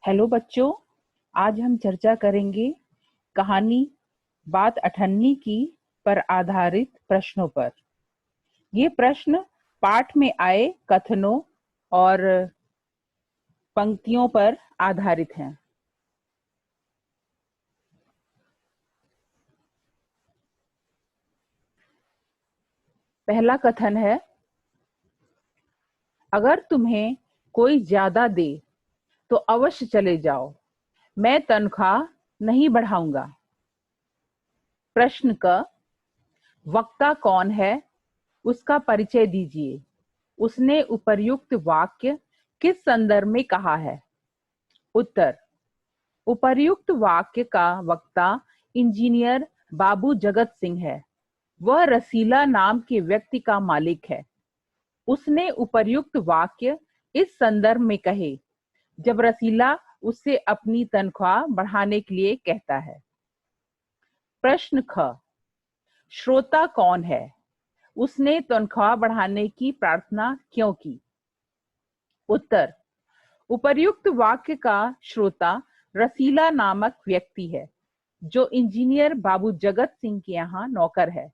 Hello बच्चों, आज हम चर्चा करेंगे कहानी बात अठन्नी की पर आधारित प्रश्नों पर। ये प्रश्न पाठ में आए कथनों और पंक्तियों पर आधारित हैं। पहला कथन है, अगर तुम्हें कोई ज्यादा दे तो अवश्य चले जाओ, मैं तनख्वाह नहीं बढ़ाऊंगा। प्रश्न क, वक्ता कौन है, उसका परिचय दीजिए। उसने उपर्युक्त वाक्य किस संदर्भ में कहा है? उत्तर, उपर्युक्त वाक्य का वक्ता इंजीनियर बाबू जगत सिंह है। वह रसीला नाम के व्यक्ति का मालिक है। उसने उपर्युक्त वाक्य इस संदर्भ में कहे जब रसीला उससे अपनी तनख्वाह बढ़ाने के लिए कहता है। प्रश्न ख, श्रोता कौन है, उसने तनख्वाह बढ़ाने की प्रार्थना क्यों की? उत्तर, उपर्युक्त वाक्य का श्रोता रसीला नामक व्यक्ति है, जो इंजीनियर बाबू जगत सिंह के यहाँ नौकर है।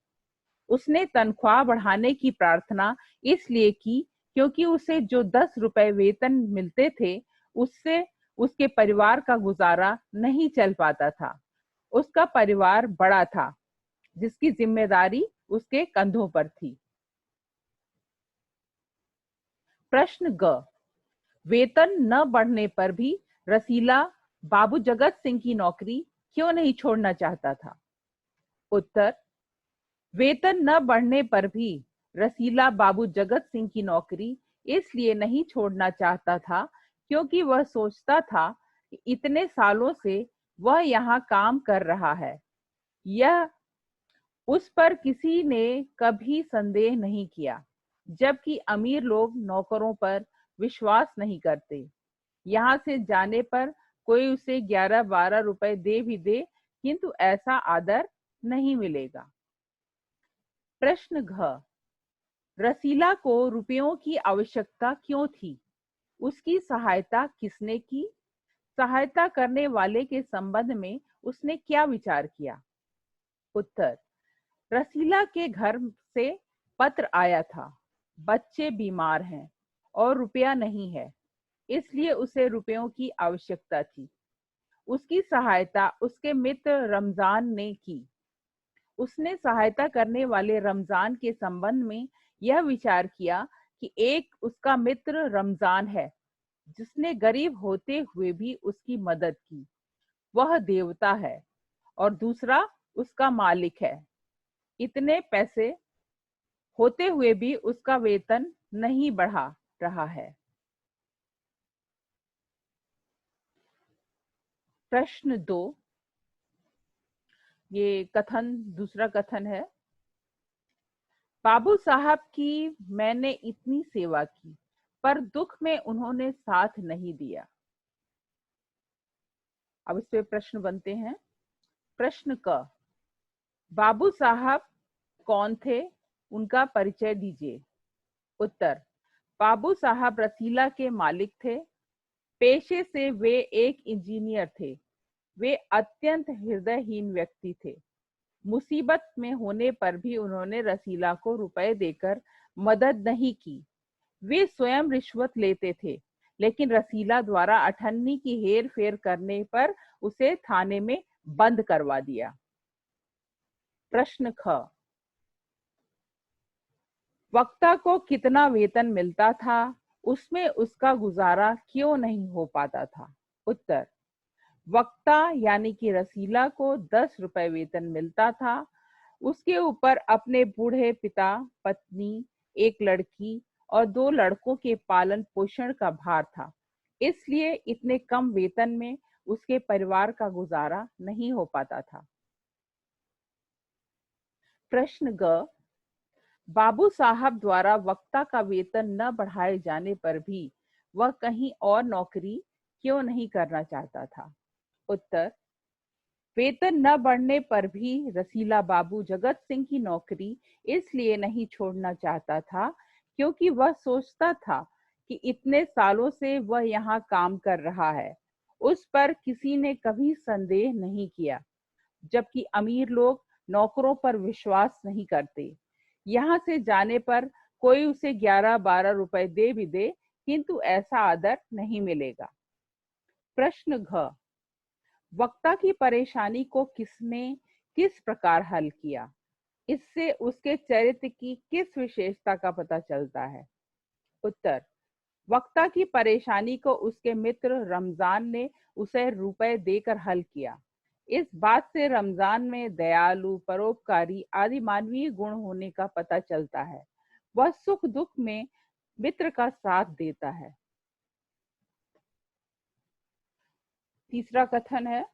उसने तनख्वाह बढ़ाने की प्रार्थना इसलिए की क्योंकि उसे जो 10 रुपए वेतन मिलते थे, उससे उसके परिवार का गुजारा नहीं चल पाता था। उसका परिवार बड़ा था, जिसकी जिम्मेदारी उसके कंधों पर थी। प्रश्न ग, वेतन न बढ़ने पर भी रसीला बाबू जगत सिंह की नौकरी क्यों नहीं छोड़ना चाहता था? उत्तर, वेतन न बढ़ने पर भी रसीला बाबू जगत सिंह की नौकरी इसलिए नहीं छोड़ना चाहता था क्योंकि वह सोचता था कि इतने सालों से वह यहाँ काम कर रहा है, यह उस पर किसी ने कभी संदेह नहीं किया, जबकि अमीर लोग नौकरों पर विश्वास नहीं करते। यहाँ से जाने पर कोई उसे 11-12 रुपए दे भी दे, किंतु ऐसा आदर नहीं मिलेगा। प्रश्न घ, रसीला को रुपयों की आवश्यकता क्यों थी? उसकी सहायता किसने की? सहायता करने वाले के संबंध में उसने क्या विचार किया? उत्तर, रसीला के घर से पत्र आया था, बच्चे बीमार हैं और रुपया नहीं है, इसलिए उसे रुपयों की आवश्यकता थी। उसकी सहायता उसके मित्र रमजान ने की। उसने सहायता करने वाले रमजान के संबंध में यह विचार किया कि एक उसका मित्र रमजान है, जिसने गरीब होते हुए भी उसकी मदद की, वह देवता है, और दूसरा उसका मालिक है, इतने पैसे होते हुए भी उसका वेतन नहीं बढ़ा रहा है। प्रश्न 2, ये कथन दूसरा कथन है, बाबू साहब की मैंने इतनी सेवा की, पर दुख में उन्होंने साथ नहीं दिया। अब इस पे प्रश्न बनते हैं। प्रश्न क, बाबू साहब कौन थे, उनका परिचय दीजिए। उत्तर, बाबू साहब रसीला के मालिक थे। पेशे से वे एक इंजीनियर थे। वे अत्यंत हृदयहीन व्यक्ति थे। मुसीबत में होने पर भी उन्होंने रसीला को रुपए देकर मदद नहीं की। वे स्वयं रिश्वत लेते थे, लेकिन रसीला द्वारा अठन्नी की हेर फेर करने पर उसे थाने में बंद करवा दिया। प्रश्न ख, वक्ता को कितना वेतन मिलता था, उसमें उसका गुजारा क्यों नहीं हो पाता था? उत्तर, वक्ता यानी कि रसीला को 10 रुपए वेतन मिलता था। उसके ऊपर अपने बूढ़े पिता, पत्नी, एक लड़की और 2 लड़कों के पालन पोषण का भार था। इसलिए इतने कम वेतन में उसके परिवार का गुजारा नहीं हो पाता था। प्रश्न ग, बाबू साहब द्वारा वक्ता का वेतन न बढ़ाए जाने पर भी वह कहीं और नौकरी क्यों नहीं करना चाहता था? उत्तर, वेतन न बढ़ने पर भी रसीला बाबू जगत सिंह की नौकरी इसलिए नहीं छोड़ना चाहता था क्योंकि वह सोचता था कि इतने सालों से वह यहाँ काम कर रहा है उस पर किसी ने कभी संदेह नहीं किया, जबकि अमीर लोग नौकरों पर विश्वास नहीं करते। यहाँ से जाने पर कोई उसे 11-12 रुपए दे भी दे, किंतु ऐसा आदर नहीं मिलेगा। प्रश्न घ, वक्ता की परेशानी को किसने किस प्रकार हल किया? इससे उसके चरित्र की किस विशेषता का पता चलता है? उत्तर, वक्ता की परेशानी को उसके मित्र रमजान ने उसे रुपए देकर हल किया। इस बात से रमजान में दयालु, परोपकारी आदि मानवीय गुण होने का पता चलता है। वह सुख दुख में मित्र का साथ देता है। तीसरा कथन है,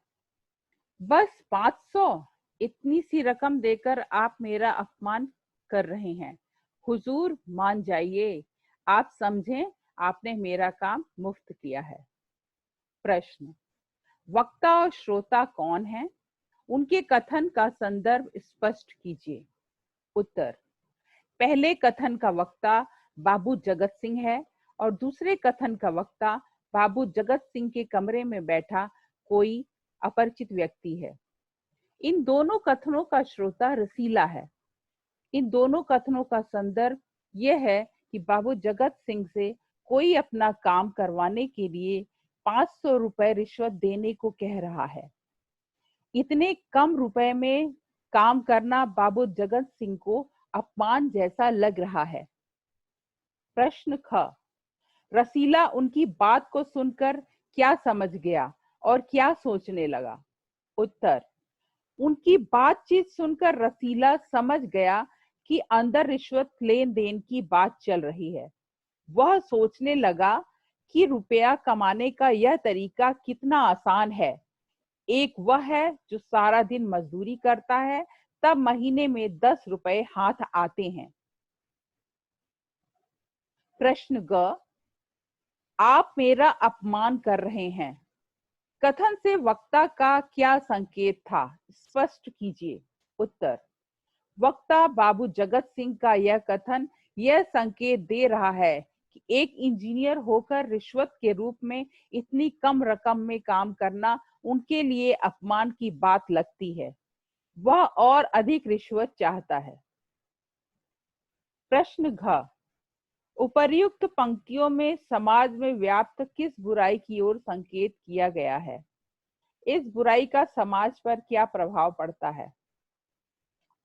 बस 500, इतनी सी रकम देकर आप मेरा अपमान कर रहे हैं। हुजूर मान जाइए, आप समझें आपने मेरा काम मुफ्त किया है। प्रश्न, वक्ता और श्रोता कौन है? उनके कथन का संदर्भ स्पष्ट कीजिए। उत्तर, पहले कथन का वक्ता बाबू जगत सिंह है और दूसरे कथन का वक्ता बाबू जगत सिंह के कमरे में बैठा कोई अपरिचित व्यक्ति है। इन दोनों कथनों का श्रोता रसीला है। इन दोनों कथनों का संदर्भ यह है कि बाबू जगत सिंह से कोई अपना काम करवाने के लिए 500 रुपए रिश्वत देने को कह रहा है। इतने कम रुपए में काम करना बाबू जगत सिंह को अपमान जैसा लग रहा है। प्रश्न ख, रसीला उनकी बात को सुनकर क्या समझ गया और क्या सोचने लगा? उत्तर, उनकी बातचीत सुनकर रसीला समझ गया कि अंदर रिश्वत लेन देन की बात चल रही है। वह सोचने लगा कि रुपया कमाने का यह तरीका कितना आसान है। एक वह है जो सारा दिन मजदूरी करता है, तब महीने में 10 रुपए हाथ आते हैं। प्रश्न ग, आप मेरा अपमान कर रहे हैं। कथन से वक्ता का क्या संकेत था, स्पष्ट कीजिए। उत्तर, वक्ता बाबू जगत सिंह का यह कथन यह संकेत दे रहा है कि एक इंजीनियर होकर रिश्वत के रूप में इतनी कम रकम में काम करना उनके लिए अपमान की बात लगती है। वह और अधिक रिश्वत चाहता है। प्रश्न घ, उपर्युक्त पंक्तियों में समाज में व्याप्त किस बुराई की ओर संकेत किया गया है? इस बुराई का समाज पर क्या प्रभाव पड़ता है?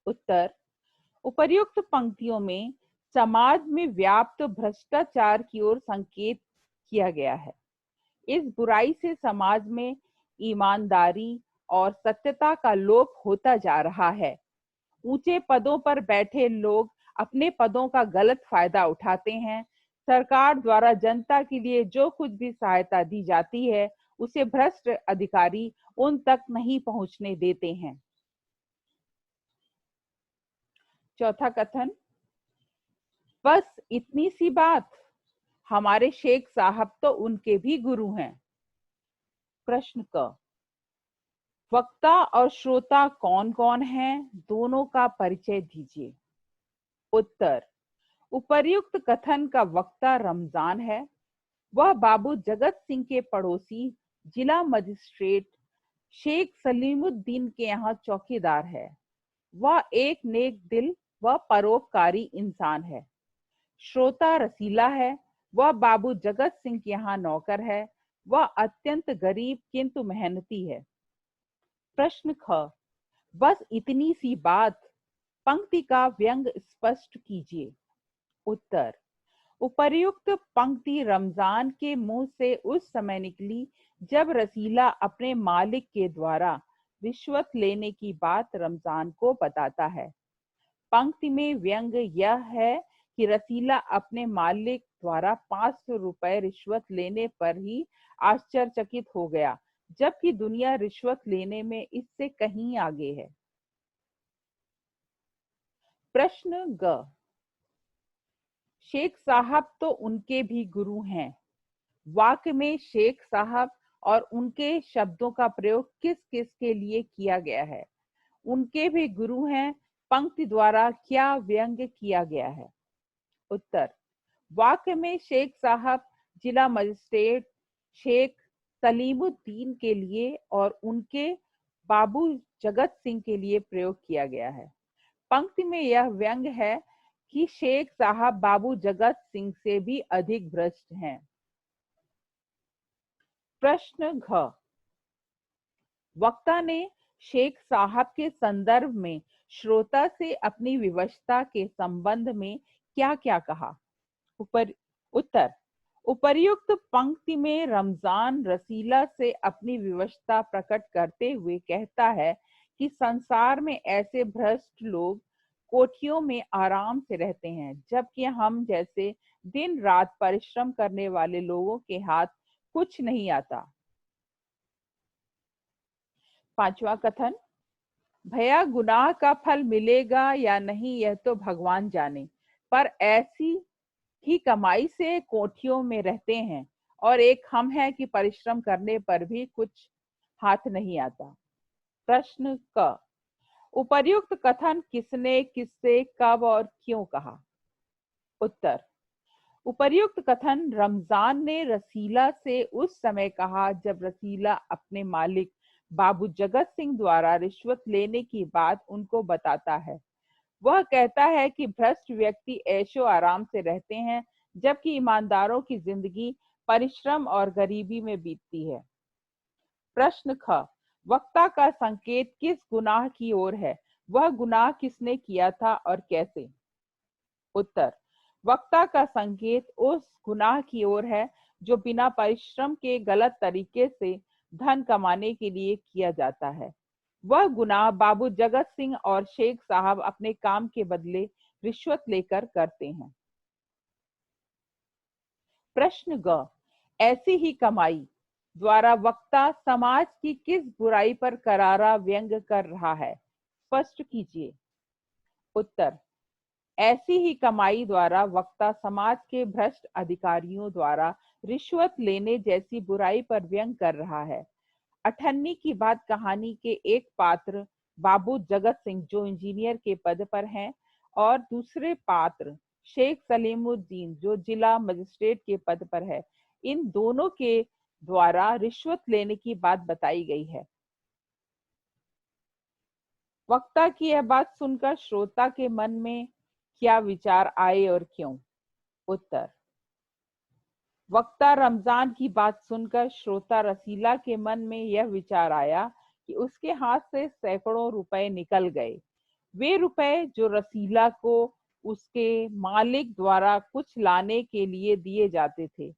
उत्तर, उपर्युक्त पंक्तियों में समाज में व्याप्त भ्रष्टाचार की ओर संकेत किया गया है। इस बुराई से समाज में ईमानदारी और सत्यता का लोप होता जा रहा है। ऊंचे पदों पर बैठे लोग अपने पदों का गलत फायदा उठाते हैं। सरकार द्वारा जनता के लिए जो कुछ भी सहायता दी जाती है, उसे भ्रष्ट अधिकारी उन तक नहीं पहुंचने देते हैं। चौथा कथन, बस इतनी सी बात, हमारे शेख साहब तो उनके भी गुरु हैं। प्रश्न क, वक्ता और श्रोता कौन कौन हैं? दोनों का परिचय दीजिए। उत्तर, उपर्युक्त कथन का वक्ता रमजान है। वह बाबू जगत सिंह के पड़ोसी जिला मजिस्ट्रेट शेख सलीमुद्दीन के यहाँ चौकीदार है। वह एक नेक दिल व परोपकारी इंसान है। श्रोता रसीला है। वह बाबू जगत सिंह के यहाँ नौकर है। वह अत्यंत गरीब किंतु मेहनती है। प्रश्न ख, बस इतनी सी बात, पंक्ति का व्यंग स्पष्ट कीजिए। उत्तर, उपर्युक्त पंक्ति रमजान के मुंह से उस समय निकली जब रसीला अपने मालिक के द्वारा रिश्वत लेने की बात रमजान को बताता है। पंक्ति में व्यंग यह है कि रसीला अपने मालिक द्वारा 500 रुपए रिश्वत लेने पर ही आश्चर्यचकित हो गया, जबकि दुनिया रिश्वत लेने में इससे कहीं आगे है। प्रश्न ग, शेख साहब तो उनके भी गुरु हैं। वाक्य में शेख साहब और उनके शब्दों का प्रयोग किस किस के लिए किया गया है? उनके भी गुरु हैं पंक्ति द्वारा क्या व्यंग्य किया गया है? उत्तर, वाक्य में शेख साहब जिला मजिस्ट्रेट शेख सलीमुद्दीन के लिए और उनके बाबू जगत सिंह के लिए प्रयोग किया गया है। पंक्ति में यह व्यंग है कि शेख साहब बाबू जगत सिंह से भी अधिक भ्रष्ट हैं। प्रश्न घ, वक्ता ने शेख साहब के संदर्भ में श्रोता से अपनी विवशता के संबंध में क्या क्या कहा? उत्तर, उपर्युक्त पंक्ति में रमजान रसीला से अपनी विवशता प्रकट करते हुए कहता है कि संसार में ऐसे भ्रष्ट लोग कोठियों में आराम से रहते हैं, जबकि हम जैसे दिन रात परिश्रम करने वाले लोगों के हाथ कुछ नहीं आता। पांचवा कथन, भैया गुनाह का फल मिलेगा या नहीं यह तो भगवान जाने, पर ऐसी ही कमाई से कोठियों में रहते हैं और एक हम है कि परिश्रम करने पर भी कुछ हाथ नहीं आता। प्रश्न क, उपर्युक्त कथन किसने, किससे, कब और क्यों कहा? उत्तर, उपर्युक्त कथन रमजान ने रसीला से उस समय कहा जब रसीला अपने मालिक बाबू जगत सिंह द्वारा रिश्वत लेने की बात उनको बताता है। वह कहता है कि भ्रष्ट व्यक्ति ऐशो आराम से रहते हैं, जबकि ईमानदारों की जिंदगी परिश्रम और गरीबी में बीतती है। प्रश्न ख, वक्ता का संकेत किस गुनाह की ओर है? वह गुनाह किसने किया था और कैसे? उत्तर, वक्ता का संकेत उस गुनाह की ओर है जो बिना परिश्रम के गलत तरीके से धन कमाने के लिए किया जाता है। वह गुनाह बाबू जगत सिंह और शेख साहब अपने काम के बदले रिश्वत लेकर करते हैं। प्रश्न ग, ऐसी ही कमाई द्वारा वक्ता समाज की किस बुराई पर करारा व्यंग कर रहा है? स्पष्ट कीजिए। उत्तर, ऐसी ही कमाई द्वारा वक्ता समाज के भ्रष्ट अधिकारियों द्वारा रिश्वत लेने जैसी बुराई पर व्यंग कर रहा है। अठन्नी की बात कहानी के एक पात्र बाबू जगत सिंह जो इंजीनियर के पद पर हैं और दूसरे पात्र शेख सलीमुद्दीन जो जिला मजिस्ट्रेट के पद पर है, इन दोनों के द्वारा रिश्वत लेने की बात बताई गई है। वक्ता की यह बात सुनकर श्रोता के मन में क्या विचार आए और क्यों? उत्तर, वक्ता रमजान की बात सुनकर श्रोता रसीला के मन में यह विचार आया कि उसके हाथ से सैकड़ों रुपए निकल गए। वे रुपए जो रसीला को उसके मालिक द्वारा कुछ लाने के लिए दिए जाते थे,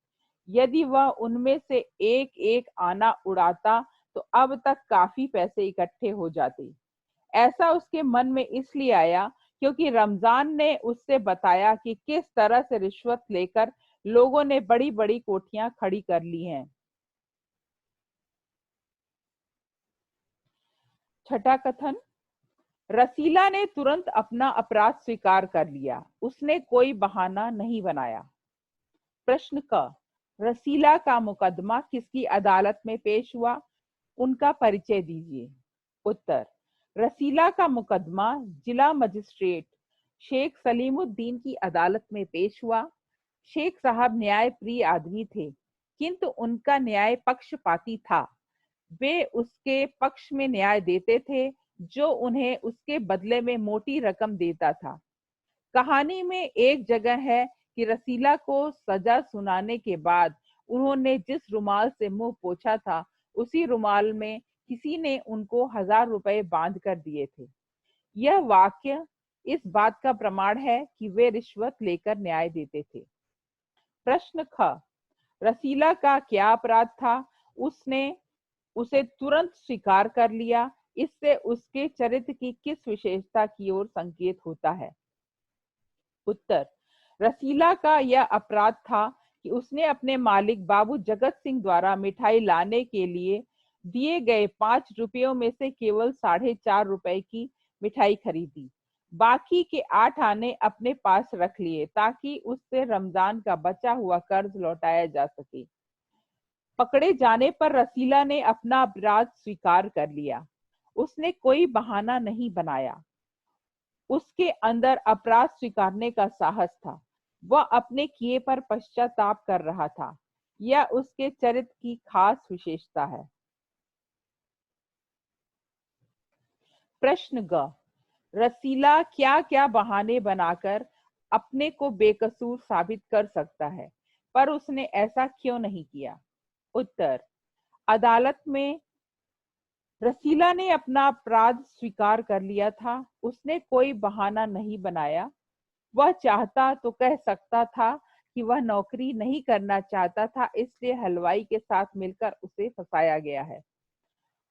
यदि वह उनमें से एक एक आना उड़ाता तो अब तक काफी पैसे इकट्ठे हो जाते। ऐसा उसके मन में इसलिए आया क्योंकि रमजान ने उससे बताया कि किस तरह से रिश्वत लेकर लोगों ने बड़ी बड़ी कोठियां खड़ी कर ली हैं। छठा कथन, रसीला ने तुरंत अपना अपराध स्वीकार कर लिया, उसने कोई बहाना नहीं बनाया। प्रश्न क, रसीला का मुकदमा किसकी अदालत में पेश हुआ? उनका परिचय दीजिए। उत्तर, रसीला का मुकदमा जिला मजिस्ट्रेट शेख सलीमुद्दीन की अदालत में पेश हुआ। शेख साहब न्याय प्रिय आदमी थे, किंतु उनका न्याय पक्षपाती था। वे उसके पक्ष में न्याय देते थे जो उन्हें उसके बदले में मोटी रकम देता था। कहानी में एक जगह है कि रसीला को सजा सुनाने के बाद उन्होंने जिस रुमाल से मुंह पोंछा था, उसी रुमाल में किसी ने उनको 1000 रुपए बांध कर दिए थे। यह वाक्य इस बात का प्रमाण है कि वे रिश्वत लेकर न्याय देते थे। प्रश्न ख, रसीला का क्या अपराध था? उसने उसे तुरंत स्वीकार कर लिया, इससे उसके चरित्र की किस विशेषता की ओर संकेत होता है? उत्तर, रसीला का यह अपराध था कि उसने अपने मालिक बाबू जगत सिंह द्वारा मिठाई लाने के लिए दिए गए 5 रुपयों में से केवल 4.5 रुपए की मिठाई खरीदी। बाकी के 8 आने अपने पास रख लिए ताकि उससे रमजान का बचा हुआ कर्ज लौटाया जा सके। पकड़े जाने पर रसीला ने अपना अपराध स्वीकार कर लिया। उसने कोई बहाना नहीं बनाया। उसके अंदर अपराध स्वीकारने का साहस था। वह अपने किए पर पश्चाताप कर रहा था। या उसके चरित्र की खास विशेषता है? प्रश्न ग, रसीला क्या क्या बहाने बनाकर अपने को बेकसूर साबित कर सकता है, पर उसने ऐसा क्यों नहीं किया? उत्तर, अदालत में रसीला ने अपना अपराध स्वीकार कर लिया था। उसने कोई बहाना नहीं बनाया। वह चाहता तो कह सकता था कि वह नौकरी नहीं करना चाहता था, इसलिए हलवाई के साथ मिलकर उसे फंसाया गया है।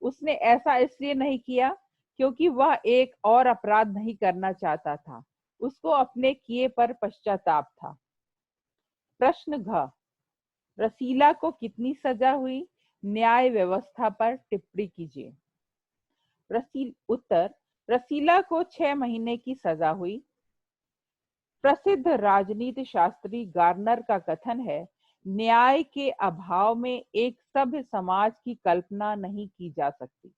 उसने ऐसा इसलिए नहीं किया क्योंकि वह एक और अपराध नहीं करना चाहता था। उसको अपने किए पर पश्चाताप था। प्रश्न घ, रसीला को कितनी सजा हुई? न्याय व्यवस्था पर टिप्पणी कीजिए। उत्तर, रसीला को 6 महीने की सजा हुई। प्रसिद्ध राजनीति शास्त्री गार्नर का कथन है, न्याय के अभाव में एक सभ्य समाज की कल्पना नहीं की जा सकती।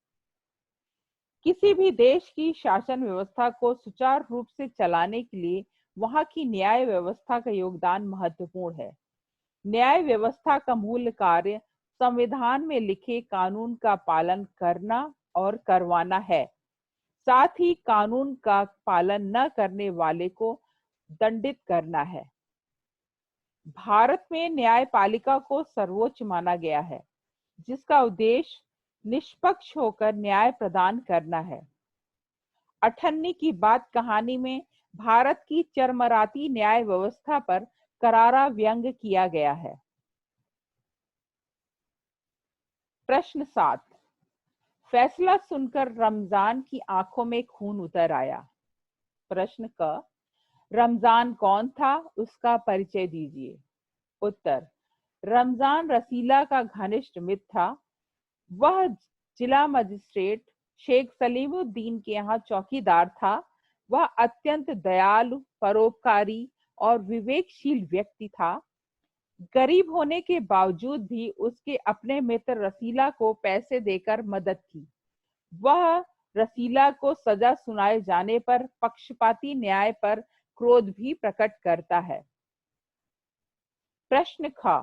किसी भी देश की शासन व्यवस्था को सुचारू रूप से चलाने के लिए वहां की न्याय व्यवस्था का योगदान महत्वपूर्ण है। न्याय व्यवस्था का मूल कार्य संविधान में लिखे कानून का पालन करना और करवाना है। साथ ही कानून का पालन न करने वाले को दंडित करना है। भारत में न्यायपालिका को सर्वोच्च माना गया है, जिसका उद्देश्य निष्पक्ष होकर न्याय प्रदान करना है। अठन्नी की बात कहानी में भारत की चरमराती न्याय व्यवस्था पर करारा व्यंग किया गया है। प्रश्न 7, फैसला सुनकर रमजान की आंखों में खून उतर आया। प्रश्न क, रमजान कौन था? उसका परिचय दीजिए। उत्तर, रमजान रसीला का घनिष्ठ मित्र था। वह जिला मजिस्ट्रेट शेख सलीमुद्दीन के यहाँ चौकीदार था। वह अत्यंत दयालु, परोपकारी और विवेकशील व्यक्ति था। गरीब होने के बावजूद भी उसके अपने मित्र रसीला को पैसे देकर मदद की। वह रसीला को सजा सुनाए जाने पर पक्षपाती न्याय पर क्रोध भी प्रकट करता है। प्रश्न ख,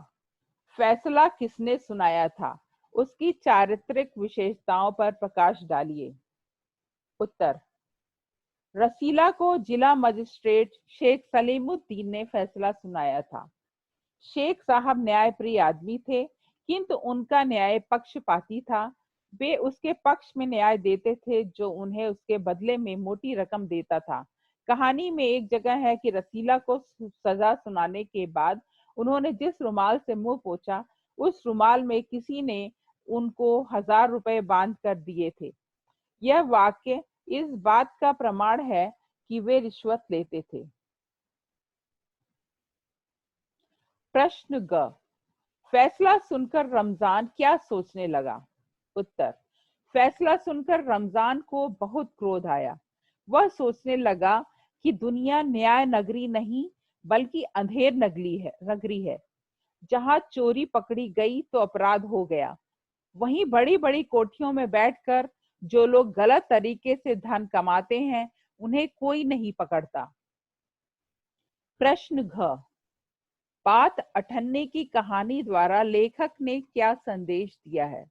फैसला किसने सुनाया था? उसकी चारित्रिक विशेषताओं पर प्रकाश डालिए। उत्तर, रसीला को जिला मजिस्ट्रेट शेख सलीमुद्दीन ने फैसला सुनाया था। शेख साहब न्यायप्रिय आदमी थे, किंतु उनका न्याय पक्षपाती था। वे उसके पक्ष में न्याय देते थे जो उन्हें उसके बदले में मोटी रकम देता था। कहानी में एक जगह है कि रसीला को सजा सुनाने के बाद उन्होंने जिस रुमाल से मुंह पोंछा, उस रुमाल में किसी ने उनको 1000 रुपए बांध कर दिए थे। यह वाक्य इस बात का प्रमाण है कि वे रिश्वत लेते थे। प्रश्न ग, फैसला सुनकर रमजान क्या सोचने लगा? उत्तर, फैसला सुनकर रमजान को बहुत क्रोध आया। वह सोचने लगा कि दुनिया न्याय नगरी नहीं बल्कि अंधेर नगरी है। जहां चोरी पकड़ी गई तो अपराध हो गया, वहीं बड़ी बड़ी कोठियों में बैठकर जो लोग गलत तरीके से धन कमाते हैं उन्हें कोई नहीं पकड़ता। प्रश्न घ, बात अठन्ने की कहानी द्वारा लेखक ने क्या संदेश दिया है?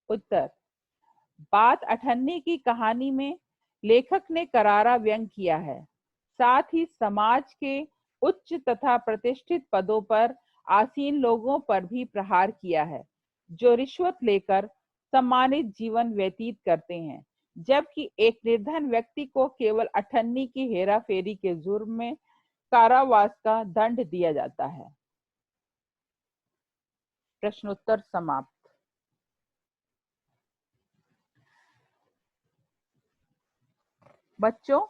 उत्तर, बात अठन्ने की कहानी में लेखक ने करारा व्यंग किया है। साथ ही समाज के उच्च तथा प्रतिष्ठित पदों पर आसीन लोगों पर भी प्रहार किया है, जो रिश्वत लेकर सम्मानित जीवन व्यतीत करते हैं, जबकि एक निर्धन व्यक्ति को केवल अठन्नी की हेराफेरी के जुर्म में कारावास का दंड दिया जाता है। प्रश्नोत्तर समाप्त। बच्चों,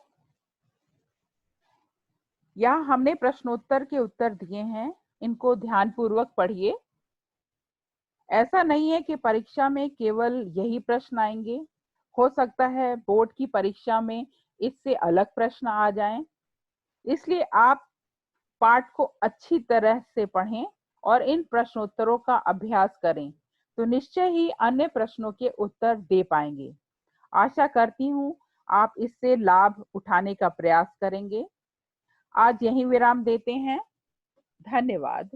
यहाँ हमने प्रश्नोत्तर के उत्तर दिए हैं, इनको ध्यानपूर्वक पढ़िए। ऐसा नहीं है कि परीक्षा में केवल यही प्रश्न आएंगे। हो सकता है बोर्ड की परीक्षा में इससे अलग प्रश्न आ जाएं। इसलिए आप पाठ को अच्छी तरह से पढ़ें और इन प्रश्नोत्तरों का अभ्यास करें, तो निश्चय ही अन्य प्रश्नों के उत्तर दे पाएंगे। आशा करती हूँ आप इससे लाभ उठाने का प्रयास करेंगे। आज यहीं विराम देते हैं। धन्यवाद।